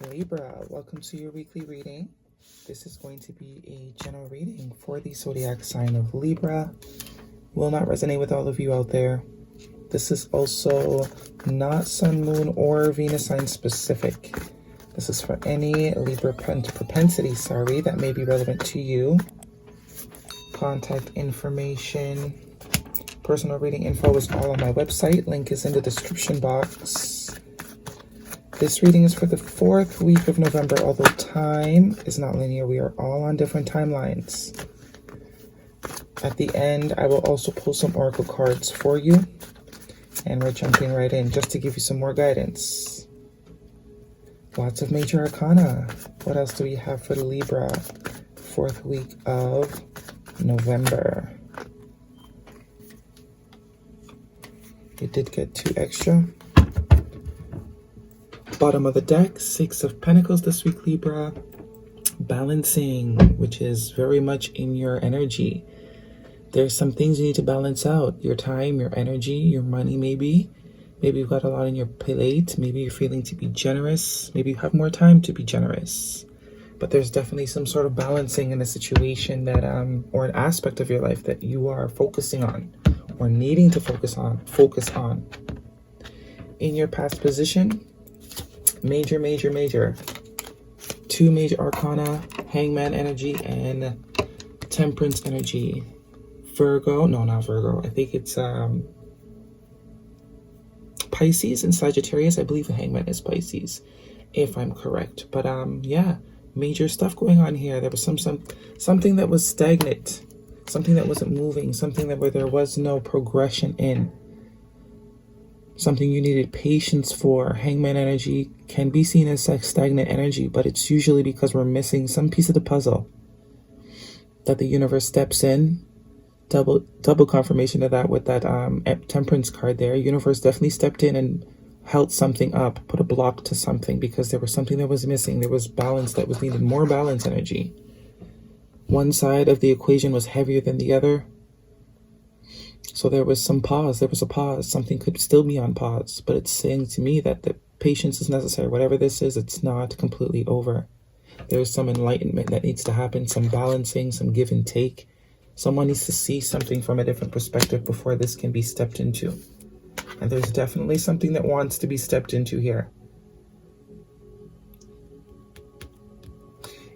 Libra, welcome to your weekly reading. This is going to be a general reading for the zodiac sign of Libra. Will not resonate with all of you out there. This is also not Sun, Moon, or Venus sign specific. This is for any Libra propensity, that may be relevant to you. Contact information, personal reading info is all on my website. Link is in the description box. This reading is for the 4th week of November, although time is not linear. We are all on different timelines. At the end, I will also pull some oracle cards for you. And we're jumping right in just to give you some more guidance. Lots of major arcana. What else do we have for the Libra? 4th week of November. We did get 2 extra. Bottom of the deck, 6 of Pentacles this week, Libra. Balancing, which is very much in your energy. There's some things you need to balance out. Your time, your energy, your money maybe. Maybe you've got a lot on your plate. Maybe you're feeling to be generous. Maybe you have more time to be generous. But there's definitely some sort of balancing in a situation that, or an aspect of your life that you are focusing on or needing to focus on. In your past position, major. 2 major arcana, Hangman energy and Temperance energy. Virgo, no, not Virgo. I think it's Pisces and Sagittarius. I believe the Hangman is Pisces, if I'm correct. But yeah, major stuff going on here. There was something that was stagnant, something that wasn't moving, something that where there was no progression in. Something you needed patience for. Hangman energy can be seen as stagnant energy, but it's usually because we're missing some piece of the puzzle that the universe steps in. Double confirmation of that with that Temperance card there. Universe definitely stepped in and held something up, put a block to something because there was something that was missing. There was balance that was needed, more balance energy. One side of the equation was heavier than the other. So there was some pause. There was a pause. Something could still be on pause, but it's saying to me that the patience is necessary. Whatever this is, it's not completely over. There's some enlightenment that needs to happen, some balancing, some give and take. Someone needs to see something from a different perspective before this can be stepped into. And there's definitely something that wants to be stepped into here.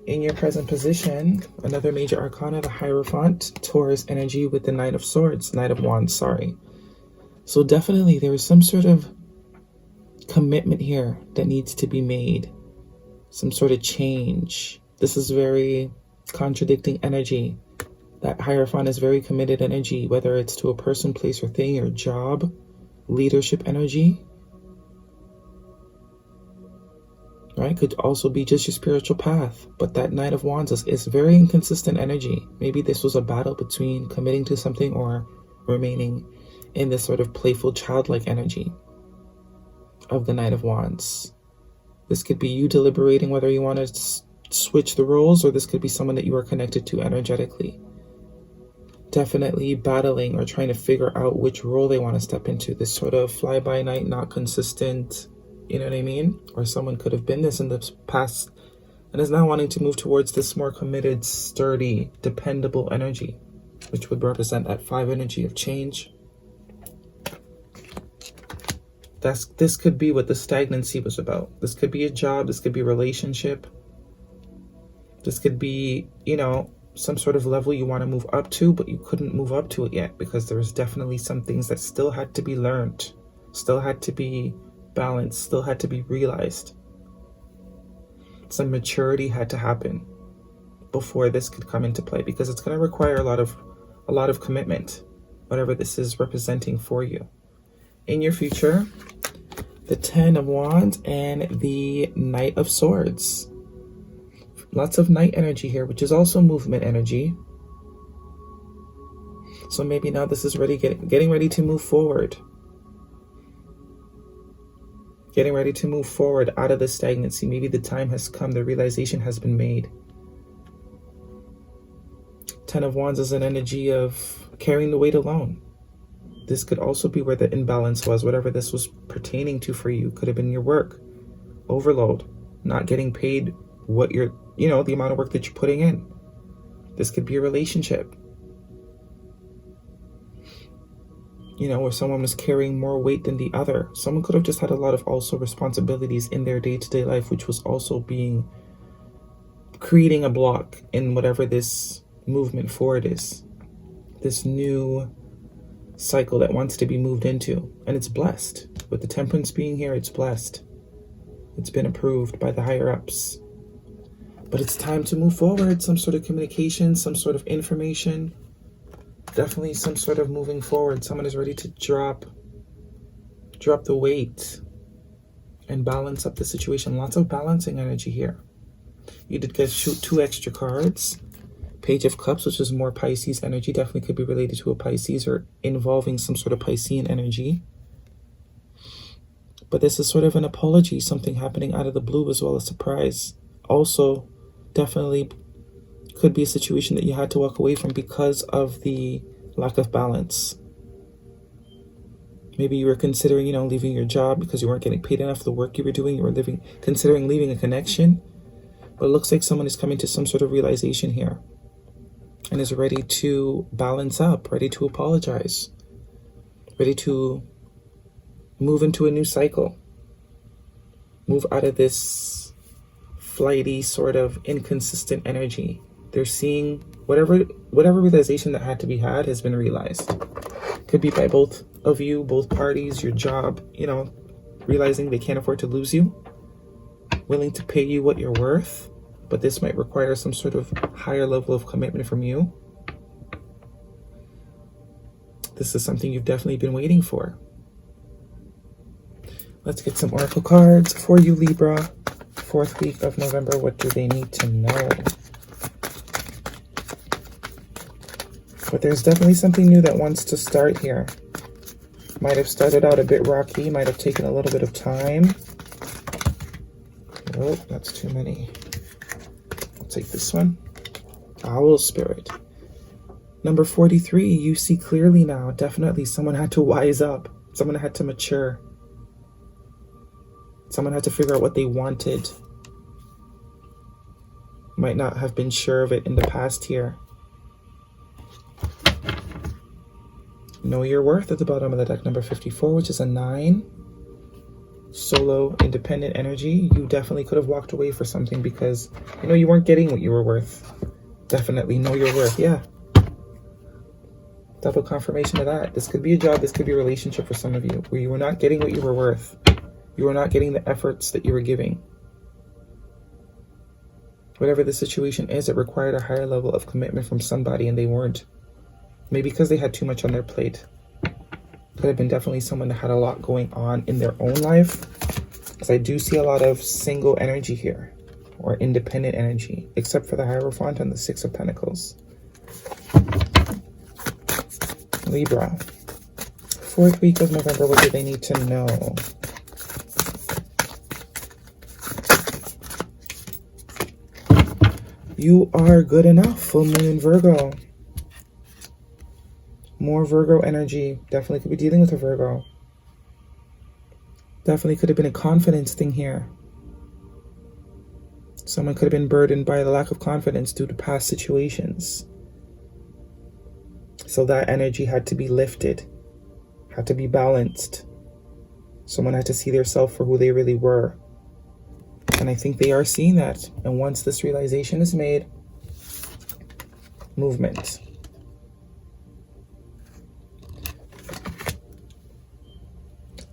In your present position, another major arcana, the Hierophant, Taurus energy with the Knight of Wands, sorry. So definitely there is some sort of commitment here that needs to be made. Some sort of change. This is very contradicting energy. That Hierophant is very committed energy, whether it's to a person, place, or thing, or job, leadership energy. Right? Could also be just your spiritual path. But that Knight of Wands is very inconsistent energy. Maybe this was a battle between committing to something or remaining in this sort of playful, childlike energy of the Knight of Wands. This could be you deliberating whether you want to switch the roles, or this could be someone that you are connected to energetically. Definitely battling or trying to figure out which role they want to step into. This sort of fly-by-night, not consistent, you know what I mean? Or someone could have been this in the past and is now wanting to move towards this more committed, sturdy, dependable energy, which would represent that 5 energy of change. This could be what the stagnancy was about. This could be a job. This could be a relationship. This could be, some sort of level you want to move up to, but you couldn't move up to it yet because there's definitely some things that still had to be learned, still had to be balanced, still had to be realized. Some maturity had to happen before this could come into play, because it's going to require a lot of commitment, whatever this is representing for you. In your future, the 10 of Wands and the Knight of Swords. Lots of night energy here, which is also movement energy. So maybe now this is getting ready to move forward. Getting ready to move forward out of the stagnancy. Maybe the time has come, the realization has been made. 10 of Wands is an energy of carrying the weight alone. This could also be where the imbalance was, whatever this was pertaining to for you. Could have been your work, overload, not getting paid what you're, the amount of work that you're putting in. This could be a relationship, where someone was carrying more weight than the other. Someone could have just had a lot of also responsibilities in their day-to-day life, which was also creating a block in whatever this movement forward is. This new cycle that wants to be moved into. And it's blessed. With the Temperance being here, it's blessed. It's been approved by the higher ups. But it's time to move forward. Some sort of communication, some sort of information. Definitely some sort of moving forward. Someone is ready to drop the weight and balance up the situation. Lots of balancing energy here. You did get 2 extra cards. Page of Cups, which is more Pisces energy, definitely could be related to a Pisces or involving some sort of Piscean energy. But this is sort of an apology, something happening out of the blue as well as surprise. Also, definitely could be a situation that you had to walk away from because of the lack of balance. Maybe you were considering, leaving your job because you weren't getting paid enough for the work you were doing. You were considering leaving a connection. But it looks like someone is coming to some sort of realization here and is ready to balance up, ready to apologize, ready to move into a new cycle, move out of this flighty sort of inconsistent energy. They're seeing whatever realization that had to be had has been realized. Could be by both of you, both parties, your job, realizing they can't afford to lose you, willing to pay you what you're worth, but this might require some sort of higher level of commitment from you. This is something you've definitely been waiting for. Let's get some oracle cards for you, Libra. 4th week of November, what do they need to know? But there's definitely something new that wants to start here. Might have started out a bit rocky, might have taken a little bit of time. Oh, that's too many. I'll take this one. Owl Spirit. Number 43, you see clearly now. Definitely someone had to wise up. Someone had to mature. Someone had to figure out what they wanted. Might not have been sure of it in the past here. Know your worth at the bottom of the deck, number 54, which is a 9. Solo, independent energy. You definitely could have walked away for something because, you weren't getting what you were worth. Definitely know your worth, yeah. Double confirmation of that. This could be a job, this could be a relationship for some of you, where you were not getting what you were worth. You were not getting the efforts that you were giving. Whatever the situation is, it required a higher level of commitment from somebody and they weren't. Maybe because they had too much on their plate. Could have been definitely someone that had a lot going on in their own life. Because I do see a lot of single energy here. Or independent energy. Except for the Hierophant and the 6 of Pentacles. Libra. 4th week of November, what do they need to know? You are good enough. Full moon in Virgo. More Virgo energy. Definitely could be dealing with a Virgo. Definitely could have been a confidence thing here. Someone could have been burdened by the lack of confidence due to past situations. So that energy had to be lifted. Had to be balanced. Someone had to see themselves for who they really were. And I think they are seeing that. And once this realization is made, movement.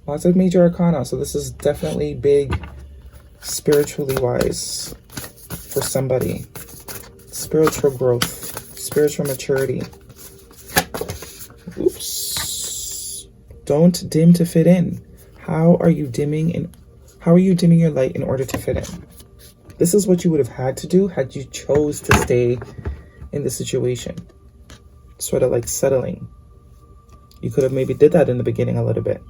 Lots of major arcana, so this is definitely big spiritually wise for somebody. Spiritual growth, spiritual maturity. Oops. Don't dim to fit in. How are you dimming your light in order to fit in? This is what you would have had to do had you chose to stay in the situation. Sort of like settling. You could have maybe did that in the beginning a little bit.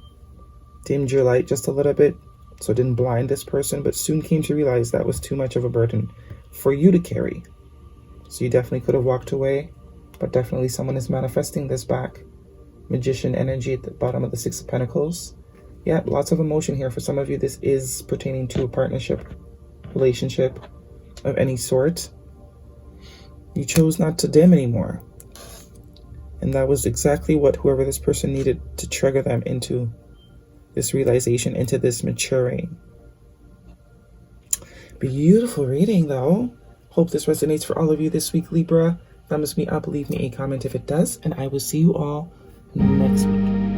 Dimmed your light just a little bit so it didn't blind this person, but soon came to realize that was too much of a burden for you to carry. So you definitely could have walked away, but definitely someone is manifesting this back. Magician energy at the bottom of the 6 of Pentacles. Yeah, lots of emotion here. For some of you, this is pertaining to a partnership. relationship of any sort. You chose not to dim anymore. And that was exactly what whoever this person needed to trigger them into this realization, into this maturing. Beautiful reading, though. Hope this resonates for all of you this week, Libra. Thumbs me up, leave me a comment if it does, and I will see you all next week.